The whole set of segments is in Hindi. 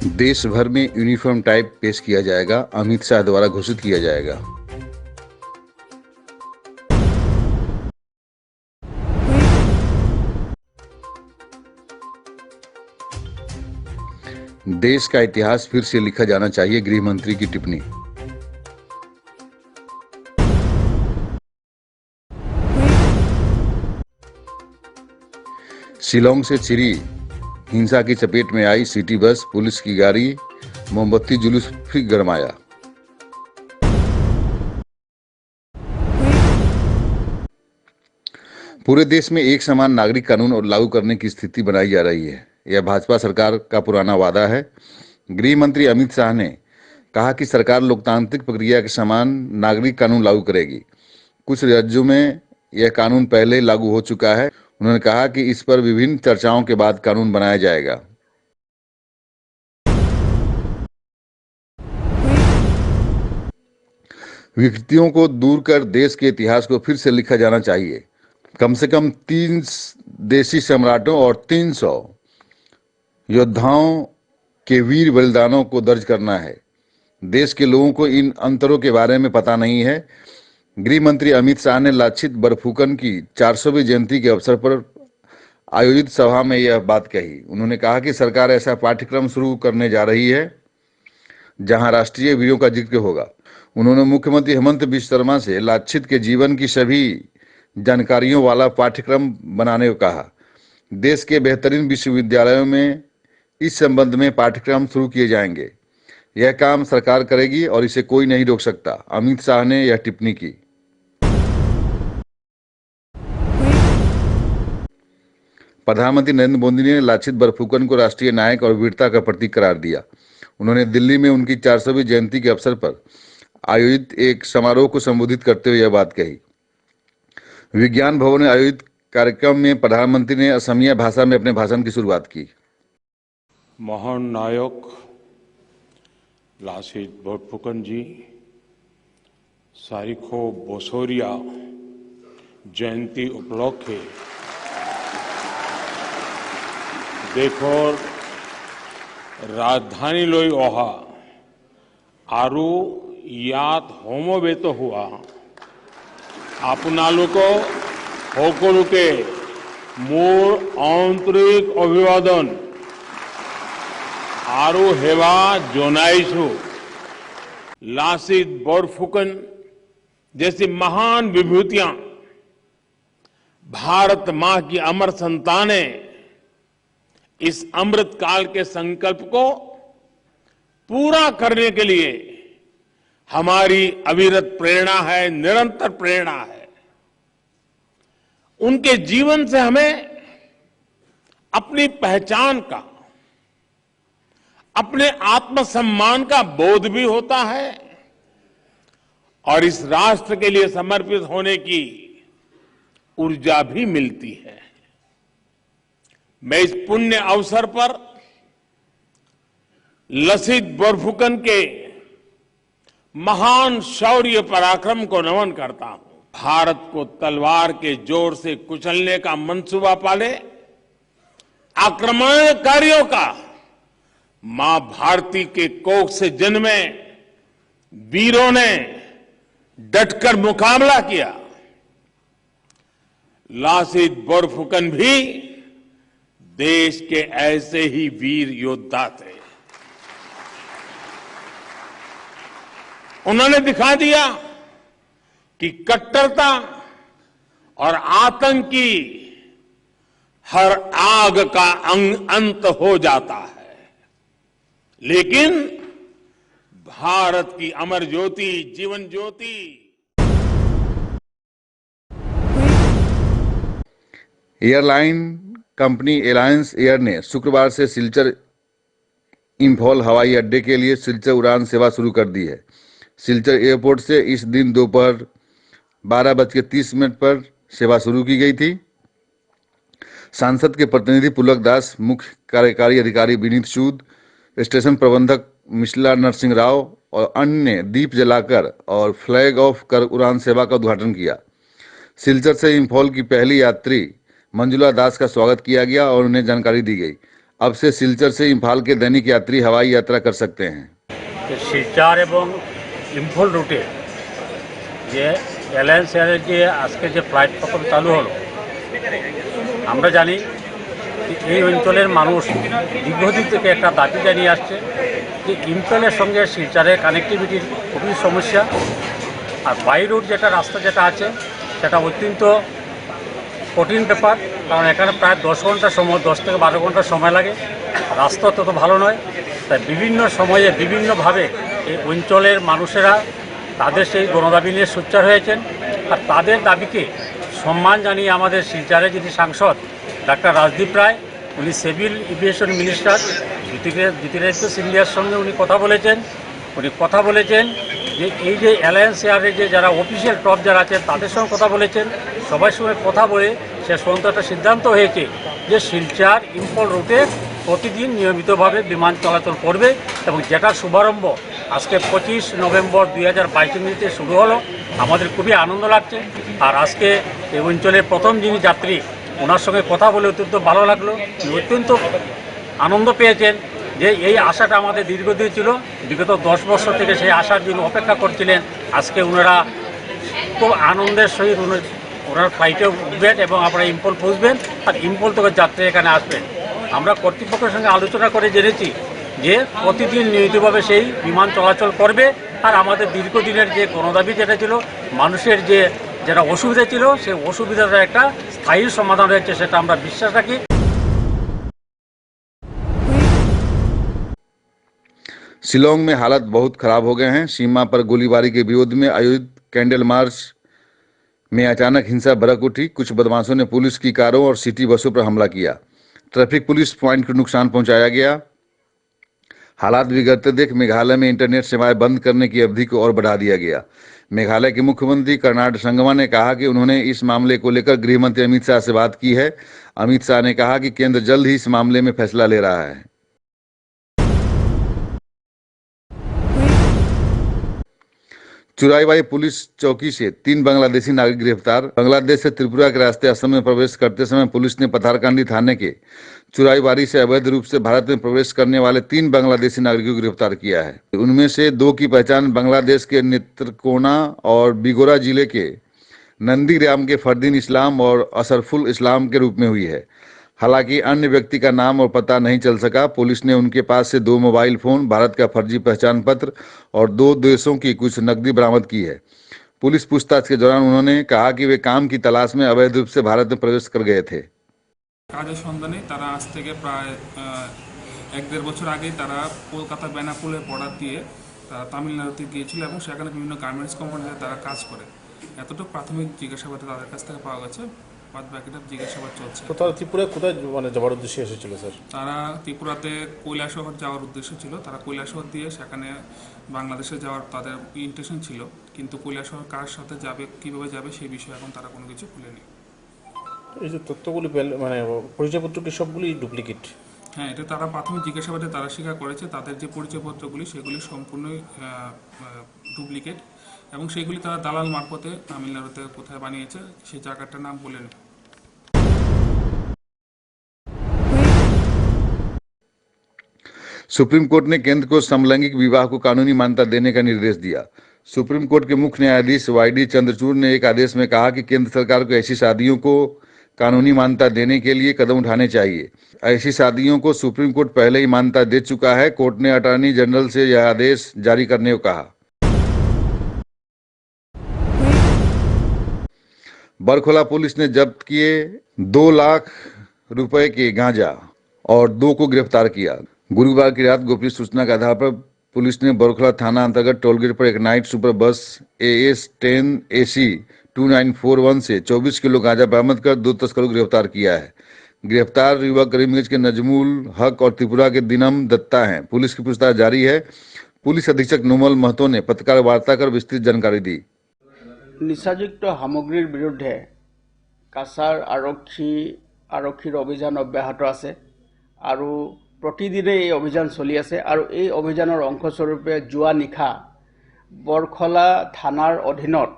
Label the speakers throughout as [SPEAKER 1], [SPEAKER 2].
[SPEAKER 1] देश भर में यूनिफॉर्म टाइप पेश किया जाएगा, अमित शाह द्वारा घोषित किया जाएगा। देश का इतिहास फिर से लिखा जाना चाहिए, गृह मंत्री की टिप्पणी। शिलांग से चिरी हिंसा की चपेट में आई सिटी बस, पुलिस की गाड़ी, मोमबत्ती जुलूस फिर गरमाया। पूरे देश में एक समान नागरिक कानून और लागू करने की स्थिति बनाई जा रही है। यह भाजपा सरकार का पुराना वादा है। गृह मंत्री अमित शाह ने कहा कि सरकार लोकतांत्रिक प्रक्रिया के समान नागरिक कानून लागू करेगी। कुछ राज्यों में यह कानून पहले लागू हो चुका है। उन्होंने कहा कि इस पर विभिन्न चर्चाओं के बाद कानून बनाया जाएगा। विकृतियों को दूर कर देश के इतिहास को फिर से लिखा जाना चाहिए। कम से कम 3 देशी सम्राटों और 300 योद्धाओं के वीर बलिदानों को दर्ज करना है। देश के लोगों को इन अंतरों के बारे में पता नहीं है। गृह मंत्री अमित शाह ने लाछित बरफुकन की 400वीं जयंती के अवसर पर आयोजित सभा में यह बात कही। उन्होंने कहा कि सरकार ऐसा पाठ्यक्रम शुरू करने जा रही है जहां राष्ट्रीय वीरों का जिक्र होगा। उन्होंने मुख्यमंत्री हेमंत बिश्व शर्मा से लाछित के जीवन की सभी जानकारियों वाला पाठ्यक्रम बनाने को कहा। देश के बेहतरीन विश्वविद्यालयों में इस संबंध में पाठ्यक्रम शुरू किए जाएंगे। यह काम सरकार करेगी और इसे कोई नहीं रोक सकता, अमित शाह ने यह टिप्पणी की। प्रधानमंत्री नरेंद्र मोदी ने लाछित बरफुकन को राष्ट्रीय नायक और वीरता का प्रतीक करार दिया। उन्होंने दिल्ली में उनकी 400वीं जयंती के अवसर पर आयोजित एक समारोह को संबोधित करते हुए यह बात कही। विज्ञान भवन में आयोजित कार्यक्रम में प्रधानमंत्री ने असमिया भाषा में अपने भाषण की शुरुआत की।
[SPEAKER 2] महान नायक लासित बोरफुकन जी सारिखो बोसोरिया जयंती उपलक्षे देखोर राजधानी लोई ओहा आरु यात होमोबेतो हुआ आपनालुको होकोलुके मूल आंतरिक अभिवादन आरु हेवा जोनाइसु लासित बोरफुकन जैसी महान विभूतियां भारत मां की अमर संतानें इस अमृत काल के संकल्प को पूरा करने के लिए हमारी अविरत प्रेरणा है, निरंतर प्रेरणा है। उनके जीवन से हमें अपनी पहचान का, अपने आत्मसम्मान का बोध भी होता है और इस राष्ट्र के लिए समर्पित होने की ऊर्जा भी मिलती है। मैं इस पुण्य अवसर पर लसित बोरफुकन के महान शौर्य पराक्रम को नमन करता हूं। भारत को तलवार के जोर से कुचलने का मंसूबा पाले आक्रमणकारियों का मां भारती के कोख से जन्मे वीरों ने डटकर मुकाबला किया। लासित बोरफुकन भी देश के ऐसे ही वीर योद्धा थे। उन्होंने दिखा दिया कि कट्टरता और आतंक की हर आग का अंत हो जाता है, लेकिन भारत की Amar Jyoti, Jeevan Jyoti.
[SPEAKER 1] Airline company Allianz air ने शुक्रवार से सिलचर इंफॉल हवाई अड्डे के लिए सिलचर उड़ान सेवा शुरू कर दी है। सिलचर एयरपोर्ट से इस दिन दोपहर 12:30 पर सेवा शुरू की गई थी। सांसद के प्रतिनिधि पुलक दास, मुख्य कार्यकारी अधिकारी विनीत सूद, स्टेशन प्रबंधक मिश्ला नरसिंह राव और अन्य ने दीप जलाकर और फ्लैग ऑफ कर उड़ान सेवा का उद्घाटन किया। सिलचर से इंफॉल की पहली यात्री मंजुला दास का स्वागत किया गया और उन्हें जानकारी दी गई। अब से सिलचर से इम्फाल के दैनिक यात्री हवाई यात्रा कर सकते हैं।
[SPEAKER 3] শিলচর এবং ইম্ফল রুটে যে এলায়েন্স এয়ারের যে আজকে যে ফ্লাইট প্রথম চালু হলো, আমরা জানি যে এই অঞ্চলের মানুষ দীর্ঘদিন থেকে একটা দাবি জানিয়ে আসছে যে ইম্ফলের সঙ্গে শিলচরের কানেক্টিভিটির খুবই সমস্যা। আর বাই রুট যেটা রাস্তা যেটা আছে সেটা অত্যন্ত কঠিন ব্যাপার, কারণ এখানে প্রায় 10 ঘন্টা সময়, 10 থেকে 12 ঘন্টা সময় লাগে। রাস্তা তত ভালো নয়, তাই বিভিন্ন সময়ে বিভিন্নভাবে এই অঞ্চলের মানুষেরা তাদের সেই গণদাবি নিয়ে সোচ্চার হয়েছেন। আর তাদের দাবিকে সম্মান জানিয়ে আমাদের শিলচরের যিনি সাংসদ ডাক্তার রাজদীপ রায়, উনি সিভিল এভিয়েশন মিনিস্টার জ্যোতিরাদিত্য সিন্ধিয়ার সঙ্গে উনি কথা বলেছেন যে এই যে অ্যালায়েন্স এয়ারের যে যারা অফিসিয়াল টপ যারা আছেন তাদের সঙ্গে কথা বলেছেন। সবার সঙ্গে কথা বলে শেষ পর্যন্ত একটা সিদ্ধান্ত হয়েছে যে শিলচর ইম্ফল রুটে প্রতিদিন নিয়মিতভাবে বিমান চলাচল করবে, এবং যেটার শুভারম্ভ আজকে 25 নভেম্বর 2022 শুরু হলো। আমাদের খুবই আনন্দ লাগছে। আর আজকে এই অঞ্চলের প্রথম যিনি যাত্রী, ওনার সঙ্গে কথা বলে অত্যন্ত ভালো লাগলো। অত্যন্ত আনন্দ পেয়েছেন যে এই আশাটা আমাদের দীর্ঘদিন ছিল, বিগত 10 বছর থেকে সেই আশার জন্য অপেক্ষা করছিলেন। আজকে ওনারা খুব আনন্দের সহিত ওনার ফ্লাইটে উঠবেন এবং আপনারা ইম্ফল পৌঁছবেন, আর ইম্ফল থেকে যাত্রী এখানে আসবেন। আমরা কর্তৃপক্ষের সঙ্গে আলোচনা করে জেনেছি যে প্রতিদিন নিয়মিতভাবে সেই বিমান চলাচল করবে। আর আমাদের দীর্ঘদিনের যে গণদাবি যেটা ছিল, মানুষের যে যেটা অসুবিধা ছিল, সেই অসুবিধাটার একটা স্থায়ী সমাধান হয়েছে, সেটা আমরা বিশ্বাস রাখি।
[SPEAKER 1] शिलोंग में हालात बहुत खराब हो गए हैं। सीमा पर गोलीबारी के विरोध में आयोजित कैंडल मार्च में अचानक हिंसा भड़क उठी। कुछ बदमाशों ने पुलिस की कारों और सिटी बसों पर हमला किया। ट्रैफिक पुलिस पॉइंट को नुकसान पहुंचाया गया। हालात बिगड़ते देख मेघालय में इंटरनेट सेवाएं बंद करने की अवधि को और बढ़ा दिया गया। मेघालय के मुख्यमंत्री कर्नाड संगमा ने कहा कि उन्होंने इस मामले को लेकर गृह मंत्री अमित शाह से बात की है। अमित शाह ने कहा कि केंद्र जल्द ही इस मामले में फैसला ले रहा है। चुराईबाड़ी पुलिस चौकी से 3 बांग्लादेशी नागरिक गिरफ्तार। बांग्लादेश से त्रिपुरा के रास्ते असम में प्रवेश करते समय पुलिस ने पथारकांडी थाने के चुराईबाड़ी से अवैध रूप से भारत में प्रवेश करने वाले 3 बांग्लादेशी नागरिकों को गिरफ्तार किया है। उनमें से 2 की पहचान बांग्लादेश के नेत्रकोना और बिगोरा जिले के नंदीग्राम के फरदीन इस्लाम और असरफुल इस्लाम के रूप में हुई है। हालांकि अन्य व्यक्ति का नाम और पता नहीं चल सका। पुलिस ने उनके पास से 2 मोबाइल फोन, भारत का फर्जी पहचान पत्र और 2 देशों की कुछ नकदी बरामद की है। पुलिस पूछताछ के दौरान उन्होंने कहा कि वे काम की तलाश में अवैध रूप से भारत में प्रवेश कर गए थे।
[SPEAKER 4] কাজের সন্ধানে তারা আজ থেকে প্রায় 1-1.5 বছর আগেই তারা কলকাতা বেনাপুলের বর্ডার দিয়ে তারা তামিলনাড়ুতে গিয়েছিল এবং সেখানে বিভিন্ন গার্মেন্টস কোম্পানিতে তারা কাজ করে। এতটুকু প্রাথমিক জিজ্ঞাসাবাদে তাদের কাছ থেকে পাওয়া গেছে। বাদ বাকিটা জিজ্ঞাসাবাদ চলছে।
[SPEAKER 5] তো তারা ত্রিপুরায় কোথায় মানে যাওয়ার উদ্দেশ্যে এসেছিল স্যার?
[SPEAKER 4] তারা ত্রিপুরাতে কৈলাসহর যাওয়ার উদ্দেশ্য ছিল। তারা কৈলাসহর দিয়ে সেখানে বাংলাদেশে যাওয়ার তাদের ইন্টেনশন ছিল, কিন্তু কৈলাসহর কার সাথে যাবে, কিভাবে যাবে সেই বিষয়ে এখন তারা কোনো কিছু খুলেনি।
[SPEAKER 5] এই যে তথ্যগুলি মানে পরিচয়পত্র কি সবগুলি ডুপ্লিকেট?
[SPEAKER 4] হ্যাঁ, এটা তারা প্রাথমিক জিজ্ঞাসাবাদে তারা স্বীকার করেছে তাদের যে পরিচয়পত্রগুলি সেগুলি সম্পূর্ণই ডুপ্লিকেট, এবং সেগুলি তারা দালাল মারফতে তামিলনাড়ুতে কোথায় বানিয়েছে সেই জায়গাটার নাম বলেনি।
[SPEAKER 1] सुप्रीम कोर्ट ने केंद्र को समलैंगिक विवाह को कानूनी मान्यता देने का निर्देश दिया। सुप्रीम कोर्ट के मुख्य न्यायाधीश वाईडी चंद्रचूड़ ने एक आदेश में कहा कि केंद्र सरकार को ऐसी शादियों को कानूनी मान्यता देने के लिए कदम उठाने चाहिए। ऐसी शादियों को सुप्रीम कोर्ट पहले ही मान्यता दे चुका है। कोर्ट ने अटॉर्नी जनरल से यह आदेश जारी करने को कहा। बरखोला पुलिस ने जब्त किए 2 लाख रुपए के गांजा और 2 को गिरफ्तार किया। गुरुवार की रात गोपनीय सूचना के आधार पर पुलिस ने बरखोला थाना अंतर्गत टोलगेट पर एक नाइट सुपर बस AS10 AC 2941 से 24 किलो गांजा बरामद कर 2 तस्करों को गिरफ्तार किया है। गिरफ्तार युवक करीमगंज के नजमुल हक और त्रिपुरा के दिनम दत्ता हैं। पुलिस की पूछताछ जारी है। पुलिस अधीक्षक नुमल महतो ने पत्रकार वार्ता कर विस्तृत जानकारी दी।
[SPEAKER 6] নিচাযুক্ত সামগ্ৰীৰ বিৰুদ্ধে কাছাৰ আৰক্ষীৰ অভিযান অব্যাহত আছে আৰু প্ৰতিদিনে এই অভিযান চলি আছে। আৰু এই অভিযানৰ অংশস্বৰূপে যোৱা নিশা বৰখলা থানাৰ অধীনত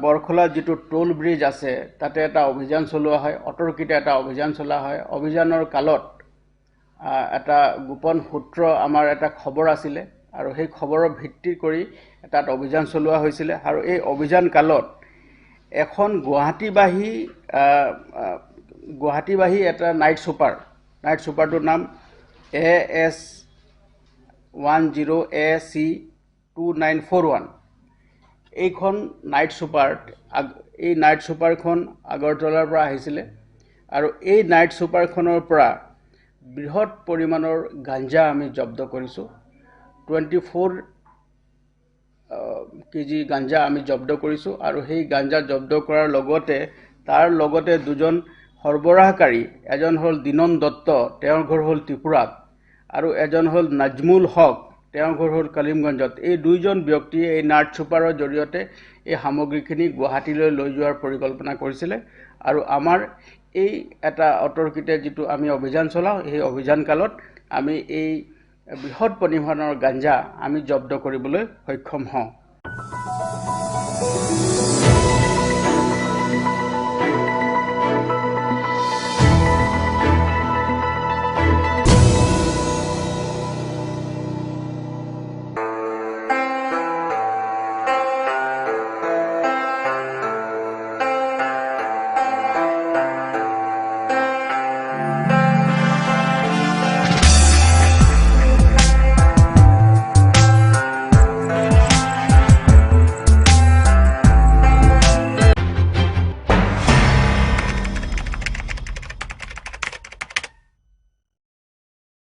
[SPEAKER 6] বৰখলা যিটো টোল ব্ৰিজ আছে তাতে এটা অভিযান চলোৱা হয়। অটৰকিতে এটা অভিযান চলোৱা হয়। অভিযানৰ কালত এটা গোপন সূত্ৰ আমাৰ এটা খবৰ আছিলে আৰু সেই খবৰৰ ভিত্তি কৰি এটা অভিযান চলোৱা হৈছিলে আৰু এই অভিযান কালত এখন গুৱাহাটীবাহী এটা নাইট ছুপাৰটোৰ নাম AS10AC2941 এইখন নাইট ছুপাৰখন আগৰতলাৰ পৰা আহিছিলে আৰু এই নাইট ছুপাৰখনৰ পৰা বৃহৎ পৰিমাণৰ গাঞ্জা আমি জব্দ কৰিছোঁ 24 কেজি গাঞ্জা আমি জব্দ কৰিছোঁ আৰু সেই গাঞ্জা জব্দ কৰাৰ লগতে দুজন সৰবৰাহকাৰী এজন হ'ল দিনন দত্ত তেওঁৰ ঘৰ হ'ল ত্ৰিপুৰাত আৰু এজন হ'ল নাজমুল হক তেওঁৰ ঘৰ হ'ল কলিমগঞ্জত এই দুইজন ব্যক্তিয়ে এই নাইট ছুপাৰৰ জৰিয়তে এই সামগ্ৰীখিনি গুৱাহাটীলৈ লৈ যোৱাৰ পৰিকল্পনা কৰিছিলে আৰু আমাৰ এই এটা অতৰ্কিতে যিটো আমি অভিযান চলাওঁ এই অভিযান কালত আমি এই বৃহৎ পৰিমাণৰ গাঞ্জা আমি জব্দ কৰিবলৈ সক্ষম হওঁ